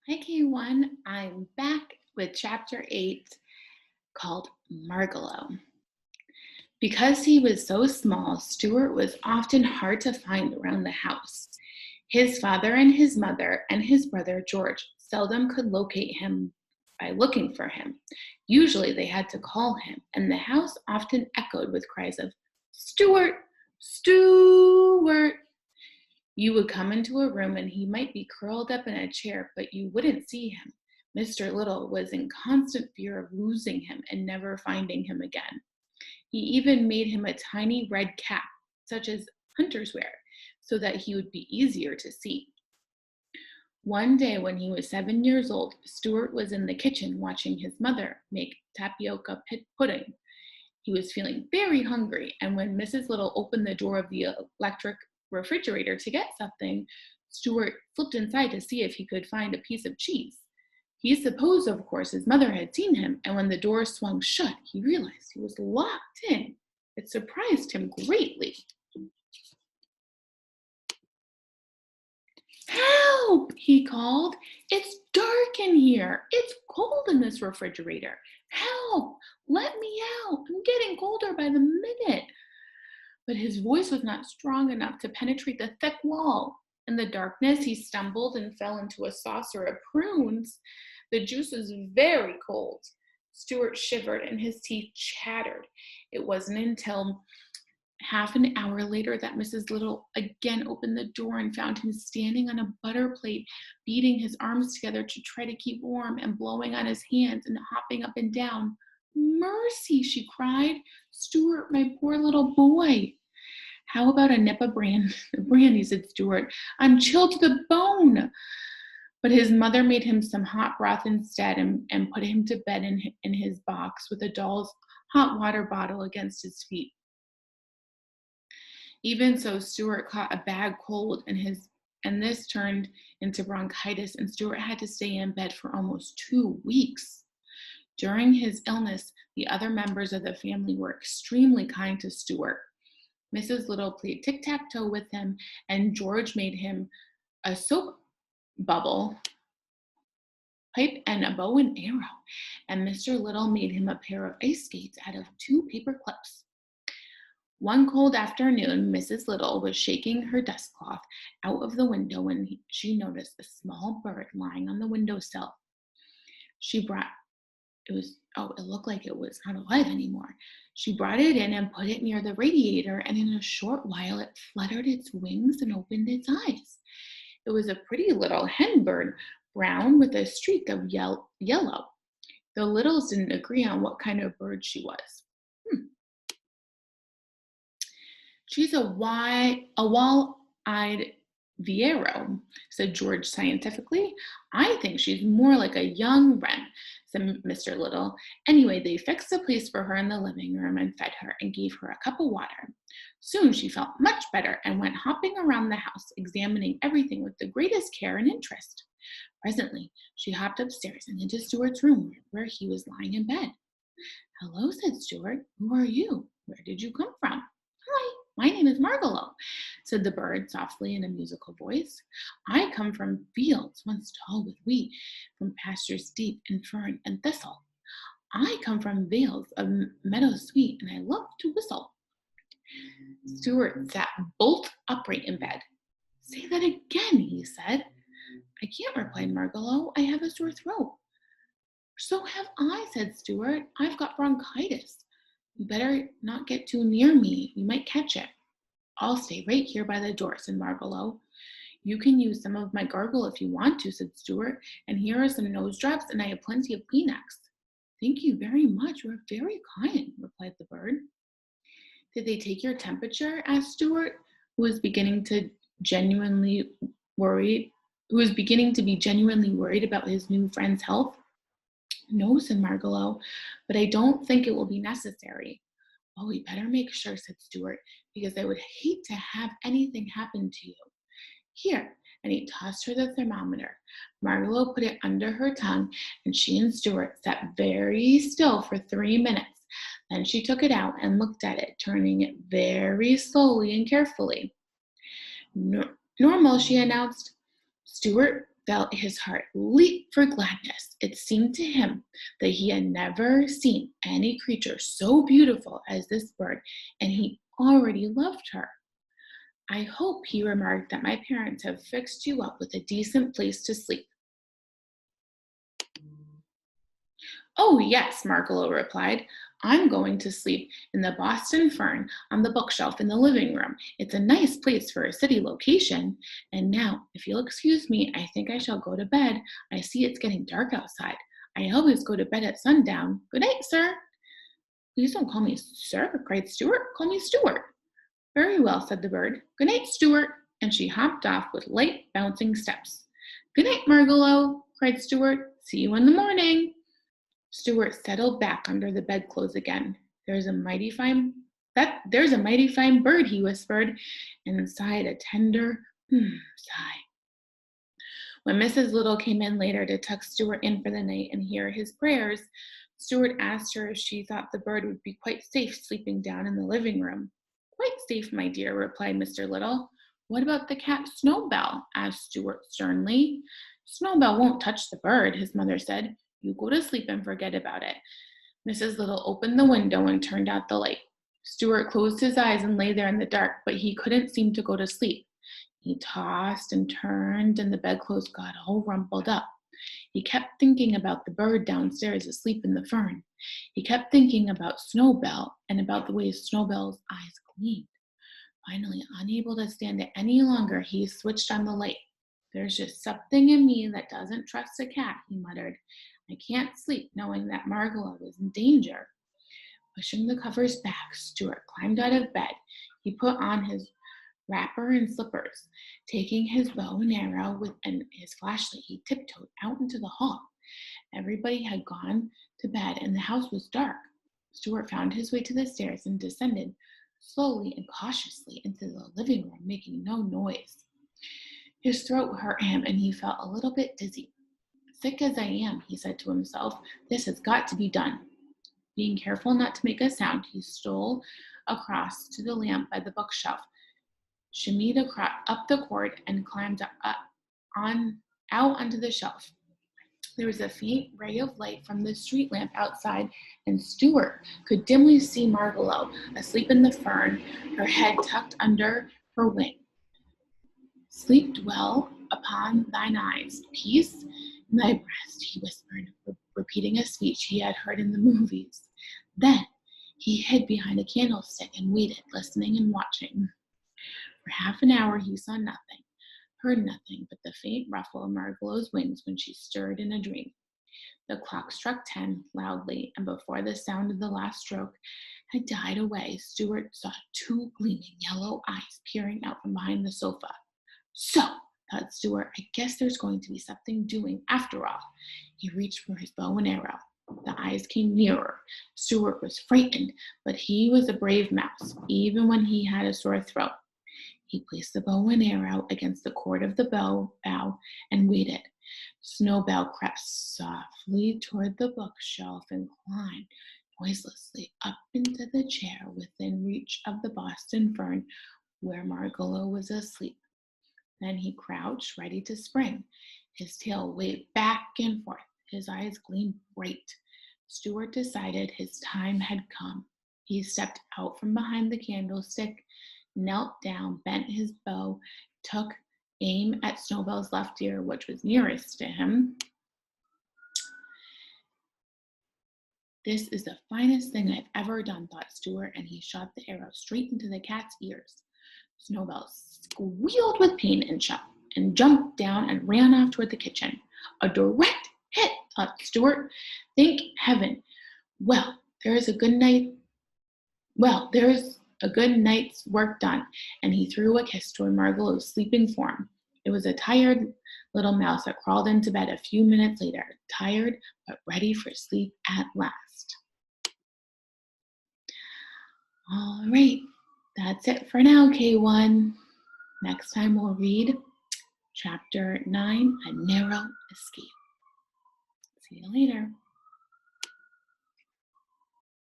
Hi, K1. I'm back with chapter 8 called Margalo. Because he was so small, Stuart was often hard to find around the house. His father and his mother and his brother George seldom could locate him by looking for him. Usually they had to call him, and the house often echoed with cries of, "Stuart! Stuart!" You would come into a room and he might be curled up in a chair, but you wouldn't see him. Mr. Little was in constant fear of losing him and never finding him again. He even made him a tiny red cap, such as hunters wear, so that he would be easier to see. One day when he was 7 years old, Stuart was in the kitchen watching his mother make tapioca pudding. He was feeling very hungry, and when Mrs. Little opened the door of the electric refrigerator to get something, Stuart flipped inside to see if he could find a piece of cheese. He supposed, of course, his mother had seen him, and when the door swung shut, he realized he was locked in. It surprised him greatly. "Help!" he called. "It's dark in here. It's cold in this refrigerator. Help! Let me out. I'm getting colder by the minute." But his voice was not strong enough to penetrate the thick wall. In the darkness, he stumbled and fell into a saucer of prunes. The juice was very cold. Stuart shivered and his teeth chattered. It wasn't until half an hour later that Mrs. Little again opened the door and found him standing on a butter plate, beating his arms together to try to keep warm and blowing on his hands and hopping up and down. "Mercy!" she cried. "Stuart, my poor little boy." "How about a nip of brandy," said Stuart. "I'm chilled to the bone." But his mother made him some hot broth instead and put him to bed in his box with a doll's hot water bottle against his feet. Even so, Stuart caught a bad cold and this turned into bronchitis, and Stuart had to stay in bed for almost 2 weeks. During his illness, the other members of the family were extremely kind to Stuart. Mrs. Little played tic-tac-toe with him, and George made him a soap bubble pipe and a bow and arrow, and Mr. Little made him a pair of ice skates out of 2 paper clips. One cold afternoon, Mrs. Little was shaking her dust cloth out of the window when she noticed a small bird lying on the windowsill. It looked like it was not alive anymore. She brought it in and put it near the radiator, and in a short while it fluttered its wings and opened its eyes. It was a pretty little hen bird, brown with a streak of yellow. The Littles didn't agree on what kind of bird she was. "She's a wall-eyed Viero," said George scientifically. "I think she's more like a young wren," said Mr. Little. Anyway, they fixed a place for her in the living room and fed her and gave her a cup of water. Soon she felt much better and went hopping around the house, examining everything with the greatest care and interest. Presently, she hopped upstairs and into Stuart's room where he was lying in bed. "Hello," said Stuart. "Who are you? Where did you come from?" "Hi, my name is Margalo," said the bird softly in a musical voice. "I come from fields once tall with wheat, from pastures deep in fern and thistle. I come from vales of meadow sweet, and I love to whistle." Stuart sat bolt upright in bed. "Say that again," he said. "I can't," replied Margalo. "I have a sore throat." "So have I," said Stuart. "I've got bronchitis. You better not get too near me. You might catch it." "I'll stay right here by the door," said Margalo. "You can use some of my gargle if you want to," said Stuart. "And here are some nose drops, and I have plenty of Kleenex." "Thank you very much. You are very kind," replied the bird. "Did they take your temperature?" asked Stuart, who was beginning to worried, be genuinely worried about his new friend's health. "No," said Margalo, "but I don't think it will be necessary." "Oh, we better make sure," said Stuart, "because I would hate to have anything happen to you. Here," and he tossed her the thermometer. Margalo put it under her tongue, and she and Stuart sat very still for 3 minutes. Then she took it out and looked at it, turning it very slowly and carefully. "Normal," she announced. Stuart felt his heart leap for gladness. It seemed to him that he had never seen any creature so beautiful as this bird, and he already loved her. "I hope," he remarked, "that my parents have fixed you up with a decent place to sleep." "Oh, yes," Margalo replied. "I'm going to sleep in the Boston Fern on the bookshelf in the living room. It's a nice place for a city location. And now, if you'll excuse me, I think I shall go to bed. I see it's getting dark outside. I always go to bed at sundown. Good night, sir." "Please don't call me sir," cried Stuart. "Call me Stuart." "Very well," said the bird. "Good night, Stuart." And she hopped off with light, bouncing steps. "Good night, Margalo," cried Stuart. "See you in the morning." Stuart settled back under the bedclothes again. There's a mighty fine bird," he whispered, and sighed a tender sigh. When Mrs. Little came in later to tuck Stuart in for the night and hear his prayers, Stuart asked her if she thought the bird would be quite safe sleeping down in the living room. "Quite safe, my dear," replied Mr. Little. "What about the cat Snowbell?" asked Stuart sternly. "Snowbell won't touch the bird," his mother said. "You go to sleep and forget about it." Mrs. Little opened the window and turned out the light. Stuart closed his eyes and lay there in the dark, but he couldn't seem to go to sleep. He tossed and turned, and the bedclothes got all rumpled up. He kept thinking about the bird downstairs asleep in the fern. He kept thinking about Snowbell and about the way Snowbell's eyes gleamed. Finally, unable to stand it any longer, he switched on the light. "There's just something in me that doesn't trust a cat," he muttered. "I can't sleep knowing that Margalo is in danger." Pushing the covers back, Stuart climbed out of bed. He put on his wrapper and slippers. Taking his bow and arrow and his flashlight, he tiptoed out into the hall. Everybody had gone to bed and the house was dark. Stuart found his way to the stairs and descended slowly and cautiously into the living room, making no noise. His throat hurt him and he felt a little bit dizzy. "Sick as I am," he said to himself, "this has got to be done." Being careful not to make a sound, he stole across to the lamp by the bookshelf, shimmied up the cord, and climbed out onto the shelf. There was a faint ray of light from the street lamp outside, and Stuart could dimly see Margalo asleep in the fern, her head tucked under her wing. "Sleep dwell upon thine eyes, peace in thy breast," he whispered, repeating a speech he had heard in the movies. Then he hid behind a candlestick and waited, listening and watching. For half an hour he saw nothing, heard nothing but the faint ruffle of Margalo's wings when she stirred in a dream. The clock struck 10 loudly, and before the sound of the last stroke had died away, Stuart saw two gleaming yellow eyes peering out from behind the sofa. "So," thought Stuart, "I guess there's going to be something doing after all." He reached for his bow and arrow. The eyes came nearer. Stuart was frightened, but he was a brave mouse, even when he had a sore throat. He placed the bow and arrow against the cord of the bow and waited. Snowbell crept softly toward the bookshelf and climbed noiselessly up into the chair within reach of the Boston Fern where Margalo was asleep. Then he crouched, ready to spring. His tail waved back and forth. His eyes gleamed bright. Stuart decided his time had come. He stepped out from behind the candlestick, knelt down, bent his bow, took aim at Snowbell's left ear, which was nearest to him. "This is the finest thing I've ever done," thought Stuart, and he shot the arrow straight into the cat's ears. Snowbell squealed with pain and jumped down and ran off toward the kitchen. "A direct hit," thought Stuart. "Thank heaven. Well, there's a good night's work done," and he threw a kiss toward Margalo's sleeping form. It was a tired little mouse that crawled into bed a few minutes later, tired but ready for sleep at last. All right, that's it for now, K1. Next time we'll read Chapter 9, A Narrow Escape. See you later.